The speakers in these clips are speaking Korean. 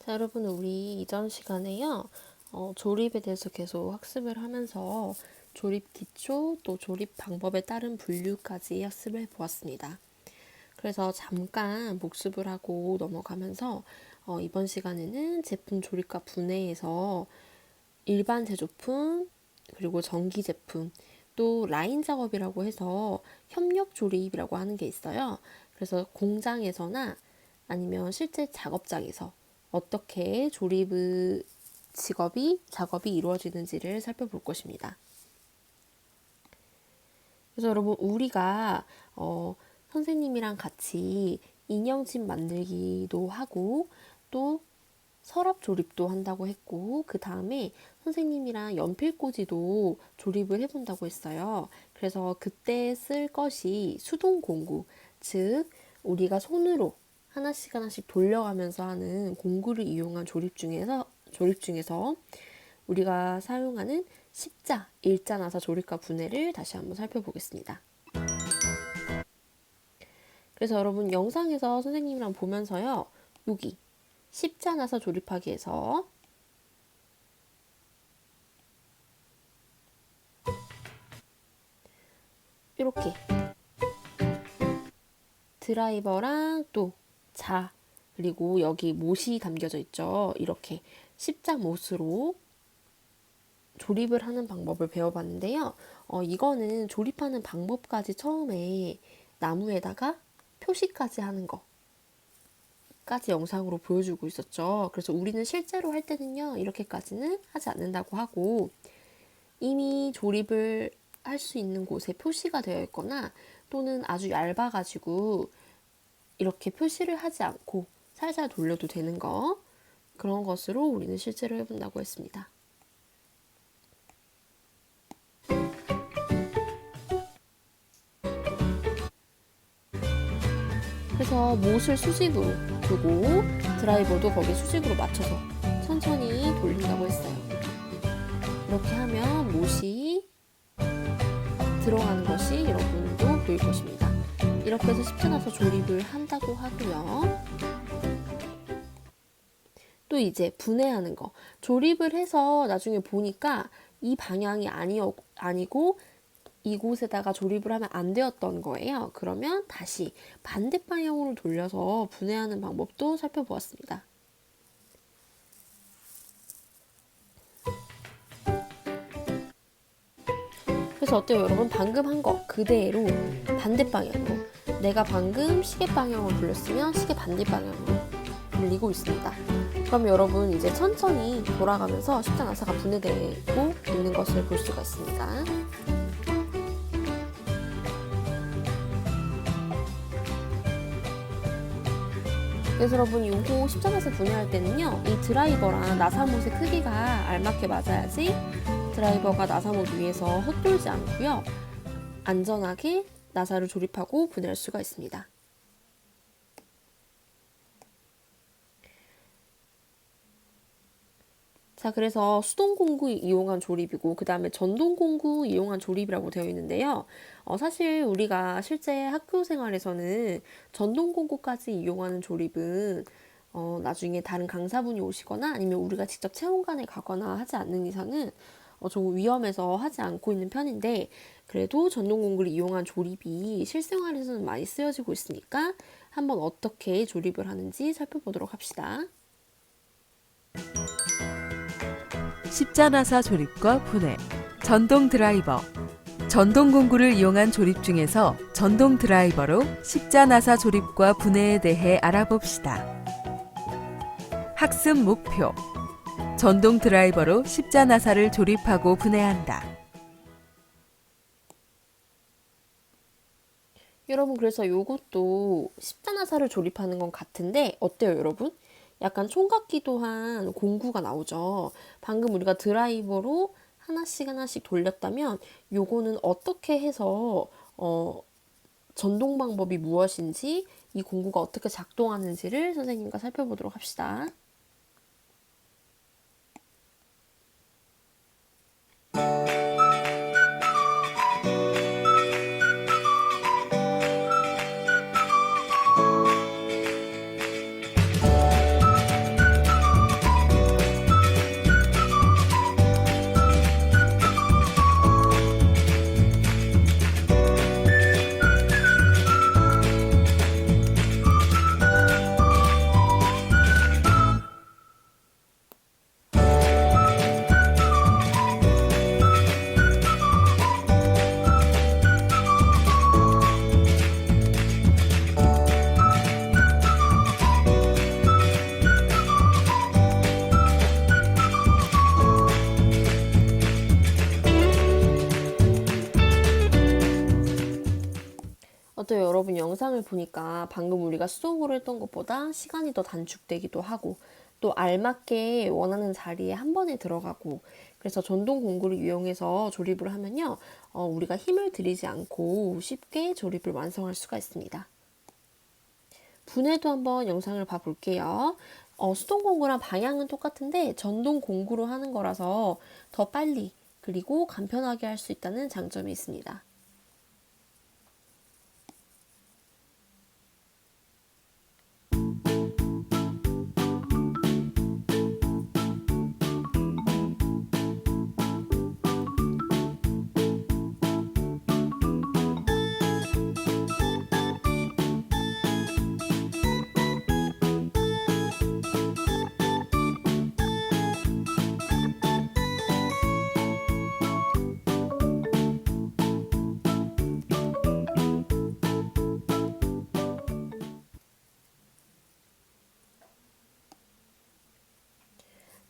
자, 여러분, 우리 이전 시간에요. 조립에 대해서 계속 학습을 하면서 조립 기초, 또 조립 방법에 따른 분류까지 학습을 보았습니다. 그래서 잠깐 복습을 하고 넘어가면서 이번 시간에는 제품 조립과 분해에서 일반 제조품, 그리고 전기 제품, 또 라인 작업이라고 해서 협력 조립이라고 하는 게 있어요. 그래서 공장에서나 아니면 실제 작업장에서 어떻게 작업이 이루어지는지를 살펴볼 것입니다. 그래서 여러분, 우리가 선생님이랑 같이 인형집 만들기도 하고 또 서랍 조립도 한다고 했고, 그 다음에 선생님이랑 연필꽂이도 조립을 해본다고 했어요. 그래서 그때 쓸 것이 수동 공구, 즉 우리가 손으로 하나씩 하나씩 돌려가면서 하는 공구를 이용한 조립 중에서 우리가 사용하는 십자, 일자, 나사 조립과 분해를 다시 한번 살펴보겠습니다. 그래서 여러분, 영상에서 선생님이랑 보면서요, 여기 십자, 나사 조립하기에서 이렇게 드라이버랑 또 그리고 여기 못이 담겨져 있죠. 이렇게 십자 못으로 조립을 하는 방법을 배워봤는데요. 이거는 조립하는 방법까지 처음에 나무에다가 표시까지 하는 거까지 영상으로 보여주고 있었죠. 그래서 우리는 실제로 할 때는요, 이렇게까지는 하지 않는다고 하고, 이미 조립을 할 수 있는 곳에 표시가 되어 있거나 또는 아주 얇아가지고 이렇게 표시를 하지 않고 살살 돌려도 되는 그런 것으로 우리는 실제로 해본다고 했습니다. 그래서 못을 수직으로 두고 드라이버도 거기에 수직으로 맞춰서 천천히 돌린다고 했어요. 이렇게 하면 못이 들어가는 것이 여러분도 보일 것입니다. 이렇게 해서 십자나사 조립을 한다고 하고요. 또 이제 분해하는 거. 조립을 해서 나중에 보니까 이 방향이 아니고 이곳에다가 조립을 하면 안 되었던 거예요. 그러면 다시 반대 방향으로 돌려서 분해하는 방법도 살펴보았습니다. 그래서 어때요, 여러분? 방금 한 거 그대로 반대 방향으로, 내가 방금 시계 방향으로 돌렸으면 시계 반대 방향으로 돌리고 있습니다. 그럼 여러분, 이제 천천히 돌아가면서 십자나사가 분해되고 있는 것을 볼 수가 있습니다. 그래서 여러분, 요거 십자나사 분해할 때는요, 이 드라이버랑 나사못의 크기가 알맞게 맞아야지 드라이버가 나사못 위에서 헛돌지 않고요, 안전하게 나사를 조립하고 분해할 수가 있습니다. 자, 그래서 수동공구 이용한 조립이고, 그 다음에 전동공구 이용한 조립이라고 되어 있는데요. 사실 우리가 실제 학교 생활에서는 전동공구까지 이용하는 조립은 나중에 다른 강사분이 오시거나 아니면 우리가 직접 체험관에 가거나 하지 않는 이상은 좀 위험해서 하지 않고 있는 편인데, 그래도 전동공구를 이용한 조립이 실생활에서는 많이 쓰여지고 있으니까 한번 어떻게 조립을 하는지 살펴보도록 합시다. 십자나사 조립과 분해, 전동 드라이버. 전동 공구를 이용한 조립 중에서 전동 드라이버로 십자나사 조립과 분해에 대해 알아봅시다. 학습 목표. 전동 드라이버로 십자나사를 조립하고 분해한다. 여러분, 그래서 요것도 십자나사를 조립하는 건 같은데 어때요, 여러분? 약간 총 같기도 한 공구가 나오죠. 방금 우리가 드라이버로 하나씩 하나씩 돌렸다면 요거는 어떻게 해서 전동 방법이 무엇인지, 이 공구가 어떻게 작동하는지를 선생님과 살펴보도록 합시다. 어때요? 여러분 영상을 보니까 방금 우리가 수동으로 했던 것보다 시간이 더 단축되기도 하고 또 알맞게 원하는 자리에 한 번에 들어가고 그래서 전동 공구를 이용해서 조립을 하면요. 우리가 힘을 들이지 않고 쉽게 조립을 완성할 수가 있습니다. 분해도 한번 영상을 봐볼게요. 수동 공구랑 방향은 똑같은데 전동 공구로 하는 거라서 더 빨리 그리고 간편하게 할 수 있다는 장점이 있습니다.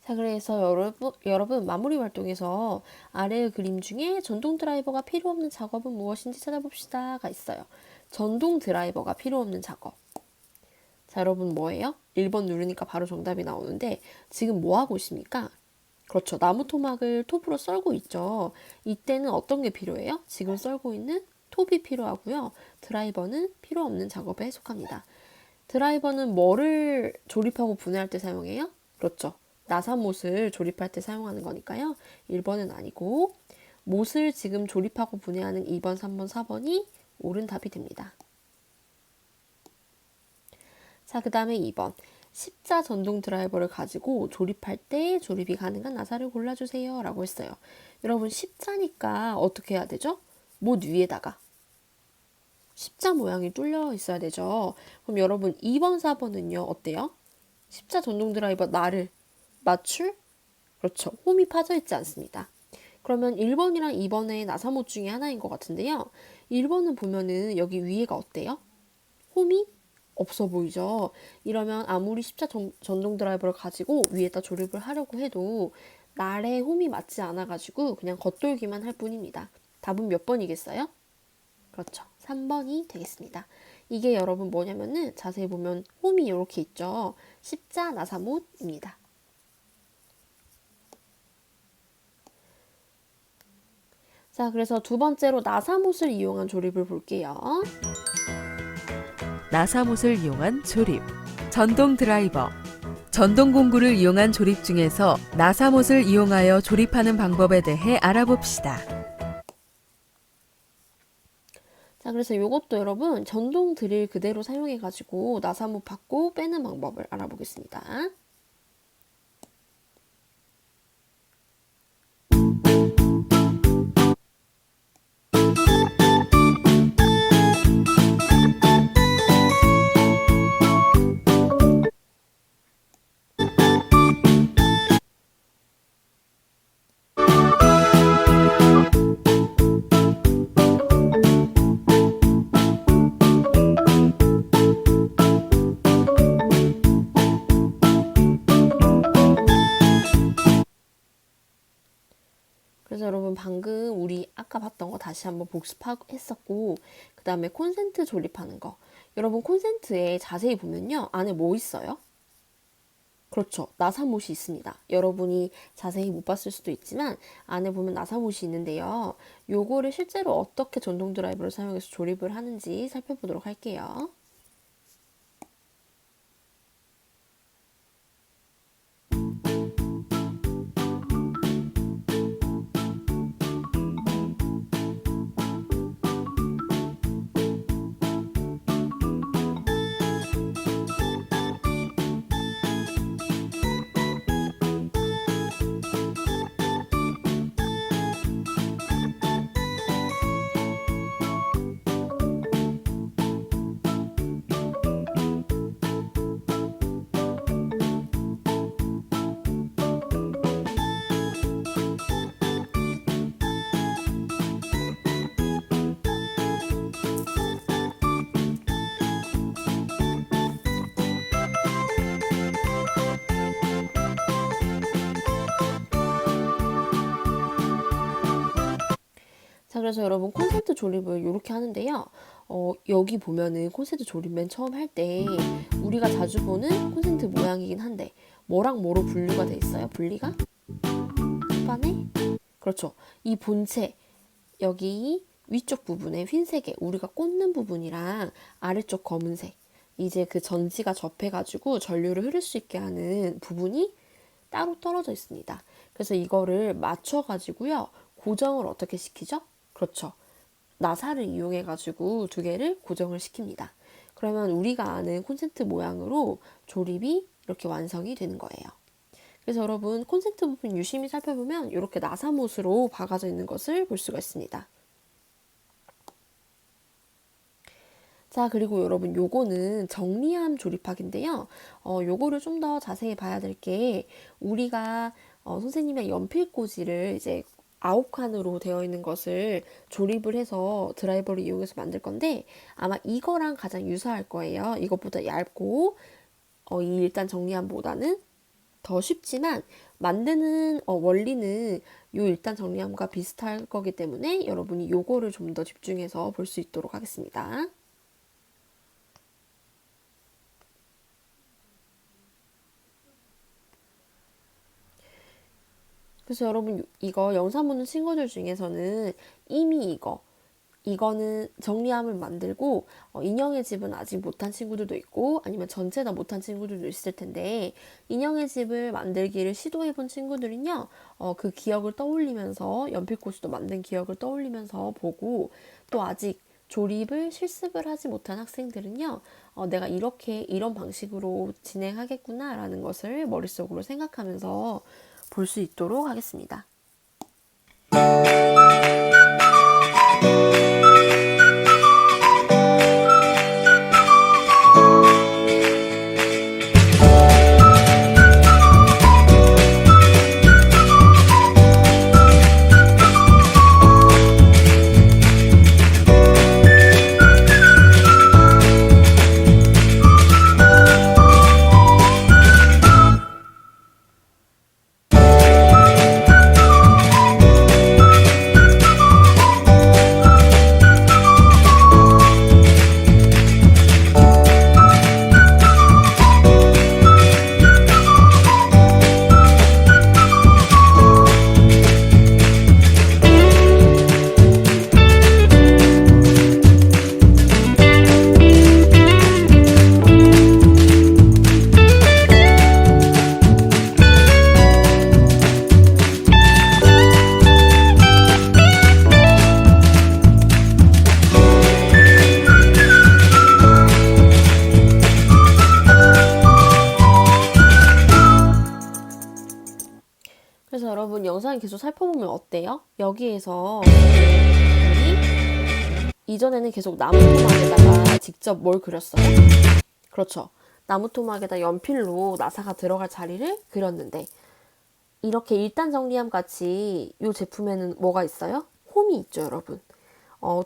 자, 그래서 여러분 마무리 활동에서 아래의 그림 중에 전동 드라이버가 필요 없는 작업은 무엇인지 찾아봅시다가 있어요. 전동 드라이버가 필요 없는 작업. 자, 여러분 뭐예요? 1번 누르니까 바로 정답이 나오는데 지금 뭐 하고 있습니까? 그렇죠. 나무 토막을 톱으로 썰고 있죠. 이때는 어떤 게 필요해요? 지금 썰고 있는 톱이 필요하고요. 드라이버는 필요 없는 작업에 속합니다. 드라이버는 뭐를 조립하고 분해할 때 사용해요? 그렇죠. 나사못을 조립할 때 사용하는 거니까요. 1번은 아니고 못을 지금 조립하고 분해하는 2번, 3번, 4번이 옳은 답이 됩니다. 자, 그 다음에 2번. 십자 전동 드라이버를 가지고 조립할 때 조립이 가능한 나사를 골라주세요 라고 했어요. 여러분 십자니까 어떻게 해야 되죠? 못 위에다가 십자 모양이 뚫려 있어야 되죠. 그럼 여러분 2번, 4번은요 어때요? 십자 전동 드라이버 나를 맞출? 그렇죠. 홈이 파져 있지 않습니다. 그러면 1번이랑 2번의 나사못 중에 하나인 것 같은데요. 1번은 보면은 여기 위에가 어때요? 홈이 없어 보이죠? 이러면 아무리 십자 전동 드라이버를 가지고 위에다 조립을 하려고 해도 날에 홈이 맞지 않아가지고 그냥 겉돌기만 할 뿐입니다. 답은 몇 번이겠어요? 그렇죠. 3번이 되겠습니다. 이게 여러분 뭐냐면은 자세히 보면 홈이 이렇게 있죠. 십자 나사못입니다. 자, 그래서 두 번째로 나사못을 이용한 조립을 볼게요. 나사못을 이용한 조립. 전동 드라이버. 전동 공구를 이용한 조립 중에서 나사못을 이용하여 조립하는 방법에 대해 알아봅시다. 자, 그래서 이것도 여러분 전동 드릴 그대로 사용해가지고 나사못 받고 빼는 방법을 알아보겠습니다. 그래서 여러분 방금 우리 아까 봤던 거 다시 한번 복습했었고 그 다음에 콘센트 조립하는 거 여러분 콘센트에 자세히 보면요 안에 뭐 있어요? 그렇죠. 나사못이 있습니다. 여러분이 자세히 못 봤을 수도 있지만 안에 보면 나사못이 있는데요. 요거를 실제로 어떻게 전동 드라이버를 사용해서 조립을 하는지 살펴보도록 할게요. 자, 그래서 여러분 콘센트 조립을 이렇게 하는데요. 여기 보면은 콘센트 조립 맨 처음 할 때 우리가 자주 보는 콘센트 모양이긴 한데 뭐랑 뭐로 분류가 돼 있어요? 분리가? 끝판에? 그렇죠. 이 본체 여기 위쪽 부분에 흰색에 우리가 꽂는 부분이랑 아래쪽 검은색 이제 그 전지가 접해가지고 전류를 흐를 수 있게 하는 부분이 따로 떨어져 있습니다. 그래서 이거를 맞춰가지고요. 고정을 어떻게 시키죠? 그렇죠. 나사를 이용해가지고 두 개를 고정을 시킵니다. 그러면 우리가 아는 콘센트 모양으로 조립이 이렇게 완성이 되는 거예요. 그래서 여러분 콘센트 부분 유심히 살펴보면 이렇게 나사못으로 박아져 있는 것을 볼 수가 있습니다. 자, 그리고 여러분 요거는 정리함 조립학인데요. 요거를 좀 더 자세히 봐야 될 게 우리가 선생님의 연필꽂이를 이제 9칸으로 되어 있는 것을 조립을 해서 드라이버를 이용해서 만들 건데 아마 이거랑 가장 유사할 거예요. 이것보다 얇고 이 일단 정리함보다는 더 쉽지만 만드는 원리는 요 일단 정리함과 비슷할 거기 때문에 여러분이 요거를 좀 더 집중해서 볼 수 있도록 하겠습니다. 그래서 여러분 이거 영상 보는 친구들 중에서는 이미 이거는 정리함을 만들고 인형의 집은 아직 못한 친구들도 있고 아니면 전체 다 못한 친구들도 있을 텐데 인형의 집을 만들기를 시도해 본 친구들은요 그 기억을 떠올리면서 연필꽂이도 만든 기억을 떠올리면서 보고 또 아직 조립을 실습을 하지 못한 학생들은요 내가 이렇게 이런 방식으로 진행하겠구나 라는 것을 머릿속으로 생각하면서 볼 수 있도록 하겠습니다. 그래서 여러분 영상 계속 살펴보면 어때요? 여기에서 이전에는 계속 나무 토막에다가 직접 뭘 그렸어요? 그렇죠. 나무 토막에다 연필로 나사가 들어갈 자리를 그렸는데 이렇게 일단 정리함 같이 이 제품에는 뭐가 있어요? 홈이 있죠, 여러분.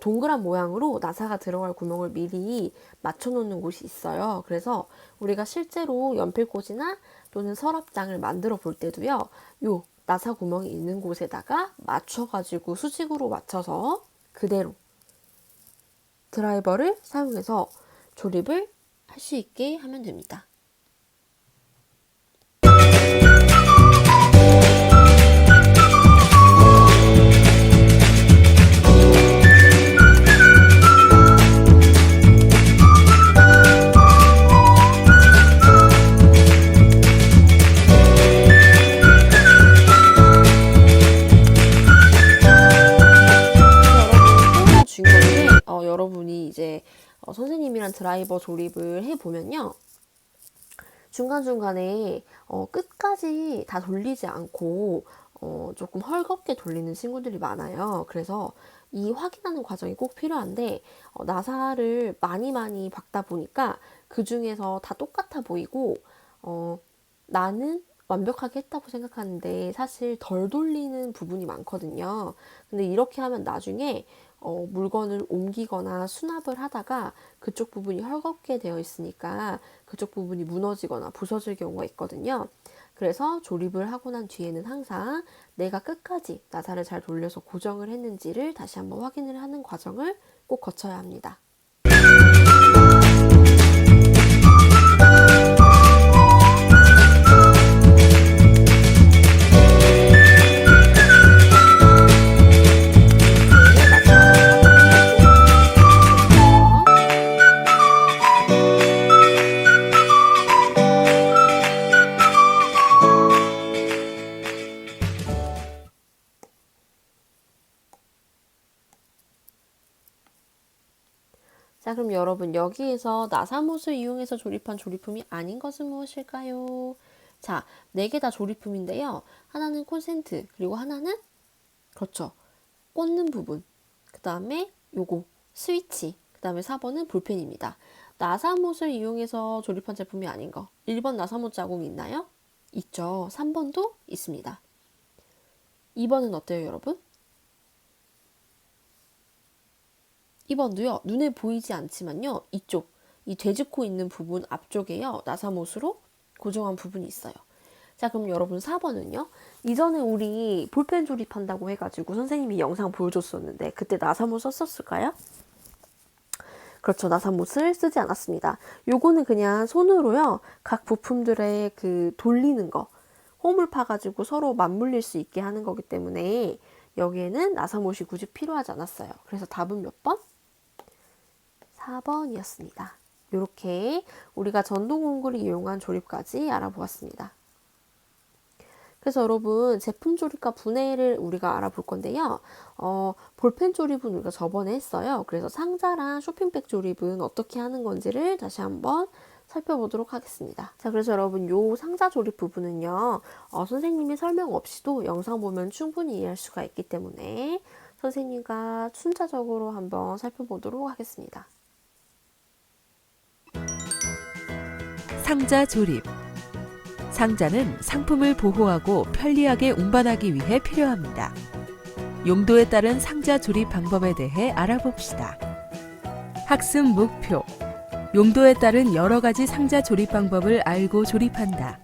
동그란 모양으로 나사가 들어갈 구멍을 미리 맞춰 놓는 곳이 있어요. 그래서 우리가 실제로 연필꽂이나 또는 서랍장을 만들어 볼 때도요, 요 나사 구멍이 있는 곳에다가 맞춰가지고 수직으로 맞춰서 그대로 드라이버를 사용해서 조립을 할 수 있게 하면 됩니다. 여러분이 이제 선생님이랑 드라이버 조립을 해보면요. 중간중간에 끝까지 다 돌리지 않고 조금 헐겁게 돌리는 친구들이 많아요. 그래서 이 확인하는 과정이 꼭 필요한데 나사를 많이 박다 보니까 그 중에서 다 똑같아 보이고 나는 완벽하게 했다고 생각하는데 사실 덜 돌리는 부분이 많거든요. 근데 이렇게 하면 나중에 물건을 옮기거나 수납을 하다가 그쪽 부분이 헐겁게 되어 있으니까 그쪽 부분이 무너지거나 부서질 경우가 있거든요. 그래서 조립을 하고 난 뒤에는 항상 내가 끝까지 나사를 잘 돌려서 고정을 했는지를 다시 한번 확인을 하는 과정을 꼭 거쳐야 합니다. 자, 그럼 여러분 여기에서 나사못을 이용해서 조립한 조립품이 아닌 것은 무엇일까요? 자, 4개 다 조립품인데요. 하나는 콘센트, 그리고 하나는 그렇죠. 꽂는 부분. 그 다음에 요거 스위치. 그 다음에 4번은 볼펜입니다. 나사못을 이용해서 조립한 제품이 아닌 거. 1번 나사못 자국이 있나요? 있죠. 3번도 있습니다. 2번은 어때요, 여러분? 2번도요. 눈에 보이지 않지만요. 이쪽, 이 돼지코 있는 부분 앞쪽에요. 나사못으로 고정한 부분이 있어요. 자, 그럼 여러분 4번은요. 이전에 우리 볼펜 조립한다고 해가지고 선생님이 영상 보여줬었는데 그때 나사못 썼었을까요? 그렇죠. 나사못을 쓰지 않았습니다. 요거는 그냥 손으로요. 각 부품들의 그 돌리는 거, 홈을 파가지고 서로 맞물릴 수 있게 하는 거기 때문에 여기에는 나사못이 굳이 필요하지 않았어요. 그래서 답은 몇 번? 4번이었습니다. 이렇게 우리가 전동공구를 이용한 조립까지 알아보았습니다. 그래서 여러분 제품 조립과 분해를 우리가 알아볼 건데요. 볼펜 조립은 우리가 저번에 했어요. 그래서 상자랑 쇼핑백 조립은 어떻게 하는 건지를 다시 한번 살펴보도록 하겠습니다. 자, 그래서 여러분 요 상자 조립 부분은요. 선생님이 설명 없이도 영상 보면 충분히 이해할 수가 있기 때문에 선생님과 순차적으로 한번 살펴보도록 하겠습니다. 상자 조립. 상자는 상품을 보호하고 편리하게 운반하기 위해 필요합니다. 용도에 따른 상자 조립 방법에 대해 알아봅시다. 학습 목표. 용도에 따른 여러 가지 상자 조립 방법을 알고 조립한다.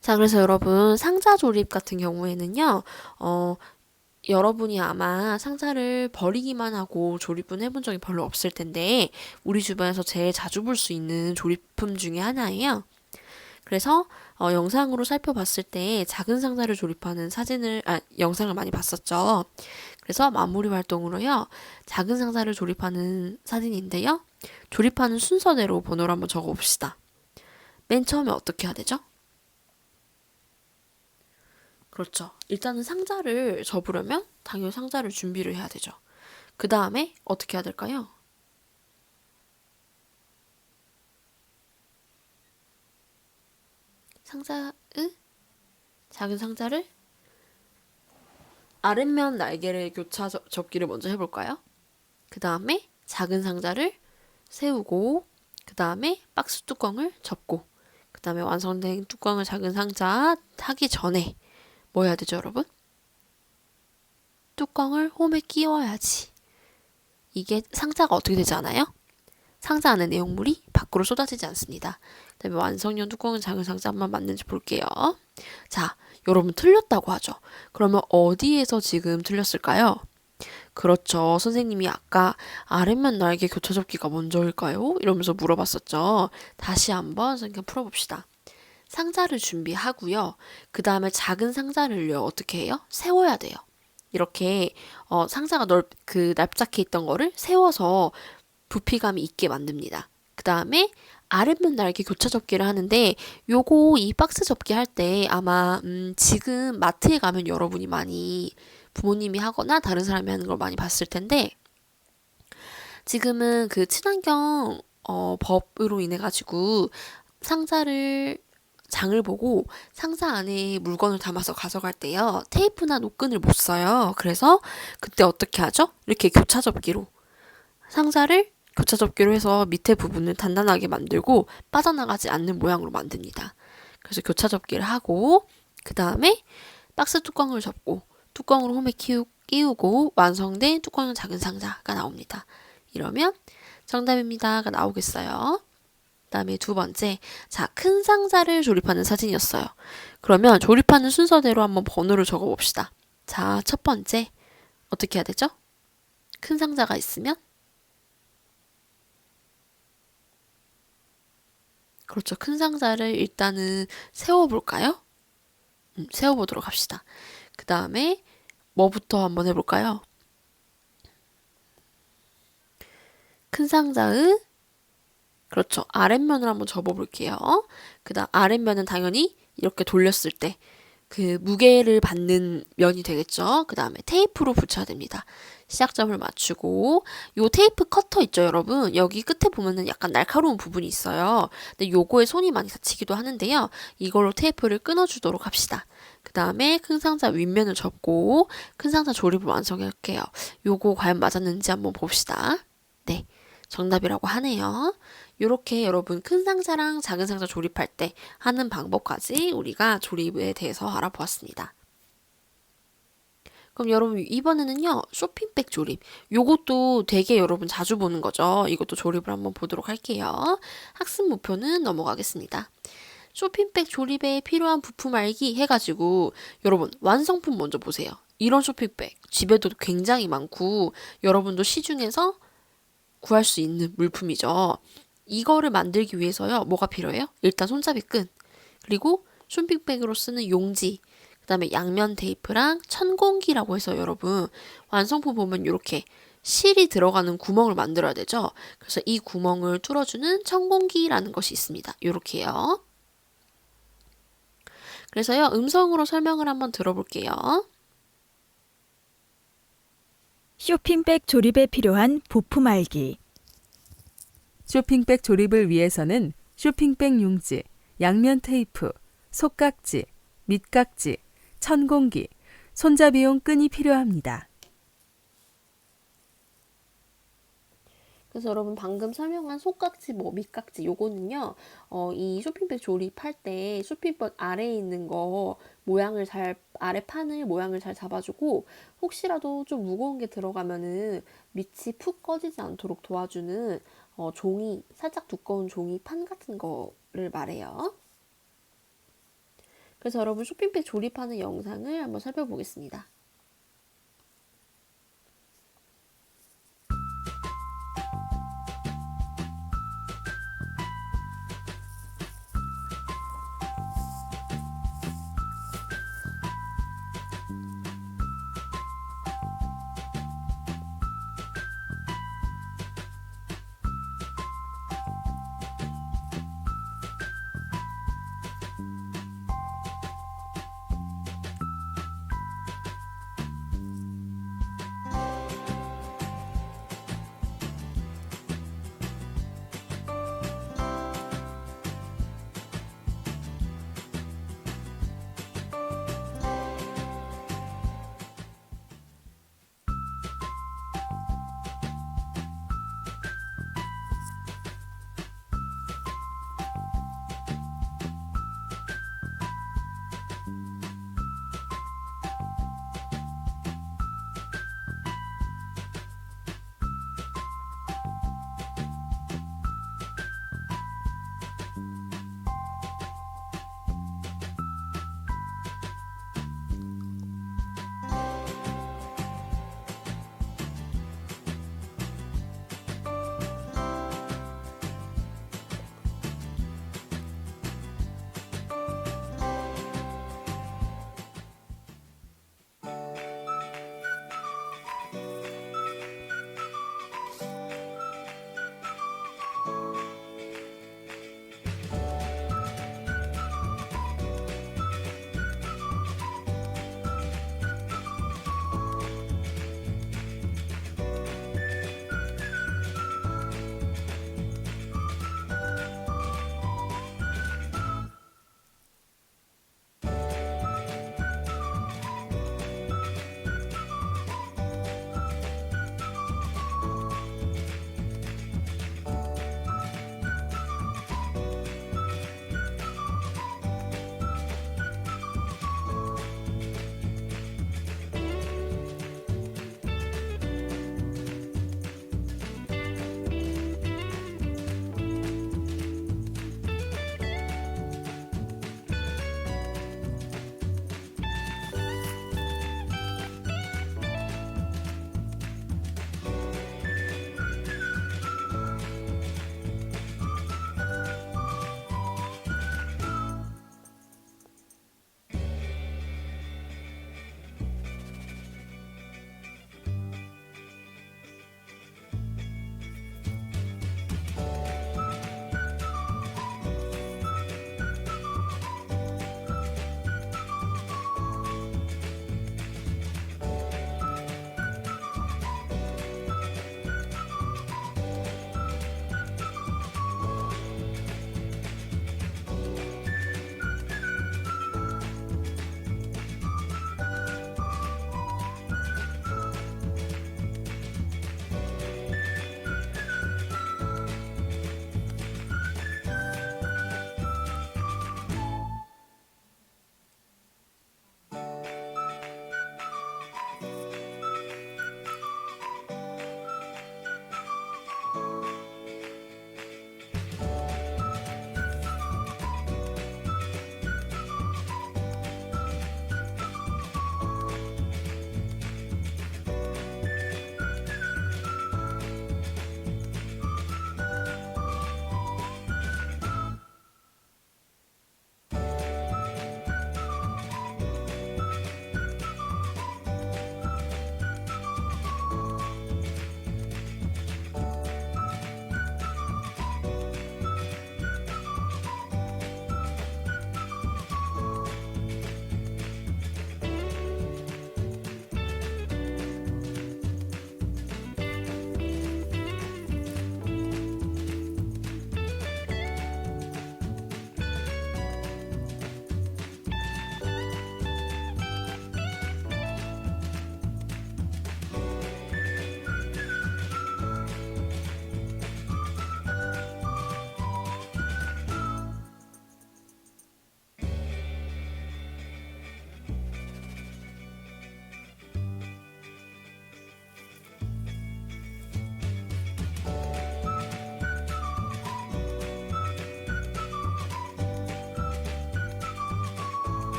자, 그래서 여러분 상자 조립 같은 경우에는요. 여러분이 아마 상자를 버리기만 하고 조립은 해본 적이 별로 없을 텐데 우리 주변에서 제일 자주 볼 수 있는 조립품 중에 하나예요. 그래서 영상으로 살펴봤을 때 작은 상자를 조립하는 영상을 많이 봤었죠. 그래서 마무리 활동으로요. 작은 상자를 조립하는 사진인데요. 조립하는 순서대로 번호를 한번 적어봅시다. 맨 처음에 어떻게 해야 되죠? 그렇죠. 일단은 상자를 접으려면 당연히 상자를 준비를 해야 되죠. 그 다음에 어떻게 해야 될까요? 작은 상자를 아랫면 날개를 교차 접기를 먼저 해볼까요? 그 다음에 작은 상자를 세우고 그 다음에 박스 뚜껑을 접고 그 다음에 완성된 뚜껑을 작은 상자 하기 전에 뭐 해야 되죠, 여러분? 뚜껑을 홈에 끼워야지. 이게 상자가 어떻게 되지 않아요? 상자 안에 내용물이 밖으로 쏟아지지 않습니다. 그다음에 완성용 뚜껑은 작은 상자 한번 맞는지 볼게요. 자, 여러분 틀렸다고 하죠. 그러면 어디에서 지금 틀렸을까요? 그렇죠. 선생님이 아까 아랫면 날개 교차접기가 먼저일까요? 이러면서 물어봤었죠. 다시 한번 선생님 풀어봅시다. 상자를 준비하고요. 그 다음에 작은 상자를요. 어떻게 해요? 세워야 돼요. 이렇게 상자가 납작해 있던 거를 세워서 부피감이 있게 만듭니다. 그 다음에 아랫면 날개 교차 접기를 하는데 요거 이 박스 접기 할 때 아마 지금 마트에 가면 여러분이 많이 부모님이 하거나 다른 사람이 하는 걸 많이 봤을 텐데 지금은 그 친환경 법으로 인해 가지고 상자를 장을 보고 상자 안에 물건을 담아서 가져갈 때요. 테이프나 노끈을 못 써요. 그래서 그때 어떻게 하죠? 이렇게 교차 접기로 상자를 교차 접기로 해서 밑에 부분을 단단하게 만들고 빠져나가지 않는 모양으로 만듭니다. 그래서 교차 접기를 하고 그 다음에 박스 뚜껑을 접고 뚜껑을 홈에 끼우고 완성된 뚜껑은 작은 상자가 나옵니다. 이러면 정답입니다가 나오겠어요. 그 다음에 두 번째, 자, 큰 상자를 조립하는 사진이었어요. 그러면 조립하는 순서대로 한번 번호를 적어봅시다. 자, 첫 번째, 어떻게 해야 되죠? 큰 상자가 있으면 그렇죠. 큰 상자를 일단은 세워볼까요? 세워보도록 합시다. 그 다음에 뭐부터 한번 해볼까요? 큰 상자의 그렇죠. 아랫면을 한번 접어볼게요. 그 다음 아랫면은 당연히 이렇게 돌렸을 때 그 무게를 받는 면이 되겠죠. 그 다음에 테이프로 붙여야 됩니다. 시작점을 맞추고 요 테이프 커터 있죠, 여러분. 여기 끝에 보면은 약간 날카로운 부분이 있어요. 근데 요거에 손이 많이 다치기도 하는데요. 이걸로 테이프를 끊어주도록 합시다. 그 다음에 큰 상자 윗면을 접고 큰 상자 조립을 완성할게요. 요거 과연 맞았는지 한번 봅시다. 네, 정답이라고 하네요. 요렇게 여러분 큰 상자랑 작은 상자 조립할 때 하는 방법까지 우리가 조립에 대해서 알아보았습니다. 그럼 여러분 이번에는요 쇼핑백 조립 요것도 되게 여러분 자주 보는 거죠. 이것도 조립을 한번 보도록 할게요. 학습 목표는 넘어가겠습니다. 쇼핑백 조립에 필요한 부품 알기 해가지고 여러분 완성품 먼저 보세요. 이런 쇼핑백 집에도 굉장히 많고 여러분도 시중에서 구할 수 있는 물품이죠. 이거를 만들기 위해서요. 뭐가 필요해요? 일단 손잡이 끈, 그리고 쇼핑백으로 쓰는 용지, 그 다음에 양면 테이프랑 천공기라고 해서 여러분 완성품 보면 이렇게 실이 들어가는 구멍을 만들어야 되죠. 그래서 이 구멍을 뚫어주는 천공기라는 것이 있습니다. 이렇게요. 그래서요. 음성으로 설명을 한번 들어볼게요. 쇼핑백 조립에 필요한 부품 알기. 쇼핑백 조립을 위해서는 쇼핑백 용지, 양면 테이프, 속깍지, 밑깍지, 천공기, 손잡이용 끈이 필요합니다. 그래서 여러분 방금 설명한 속깍지, 밑깍지 요거는요. 이 쇼핑백 조립할 때 쇼핑백 아래에 있는 거 아래 판을 모양을 잘 잡아주고 혹시라도 좀 무거운 게 들어가면은 밑이 푹 꺼지지 않도록 도와주는 살짝 두꺼운 종이 판 같은 거를 말해요. 그래서 여러분 쇼핑백 조립하는 영상을 한번 살펴보겠습니다.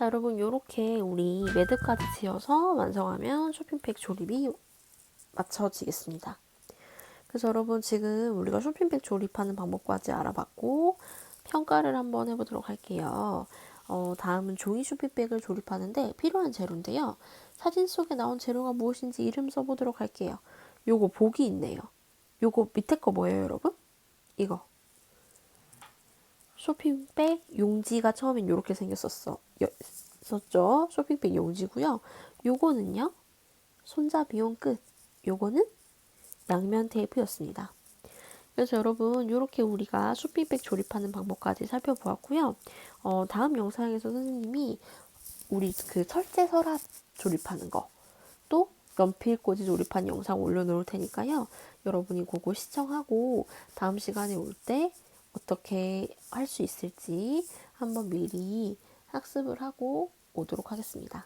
자, 여러분 이렇게 우리 매듭까지 지어서 완성하면 쇼핑백 조립이 마쳐지겠습니다. 그래서 여러분 지금 우리가 쇼핑백 조립하는 방법까지 알아봤고 평가를 한번 해보도록 할게요. 다음은 종이 쇼핑백을 조립하는데 필요한 재료인데요. 사진 속에 나온 재료가 무엇인지 이름 써보도록 할게요. 요거 복이 있네요. 요거 밑에 거 뭐예요, 여러분? 이거. 쇼핑백 용지가 처음엔 이렇게 생겼었죠. 쇼핑백 용지고요. 요거는요. 손잡이용 끝. 요거는 양면 테이프였습니다. 그래서 여러분 이렇게 우리가 쇼핑백 조립하는 방법까지 살펴보았고요. 다음 영상에서 선생님이 우리 그 철제 서랍 조립하는 거 또 연필꽂이 조립한 영상 올려놓을 테니까요. 여러분이 그거 시청하고 다음 시간에 올 때 어떻게 할 수 있을지 한번 미리 학습을 하고 오도록 하겠습니다.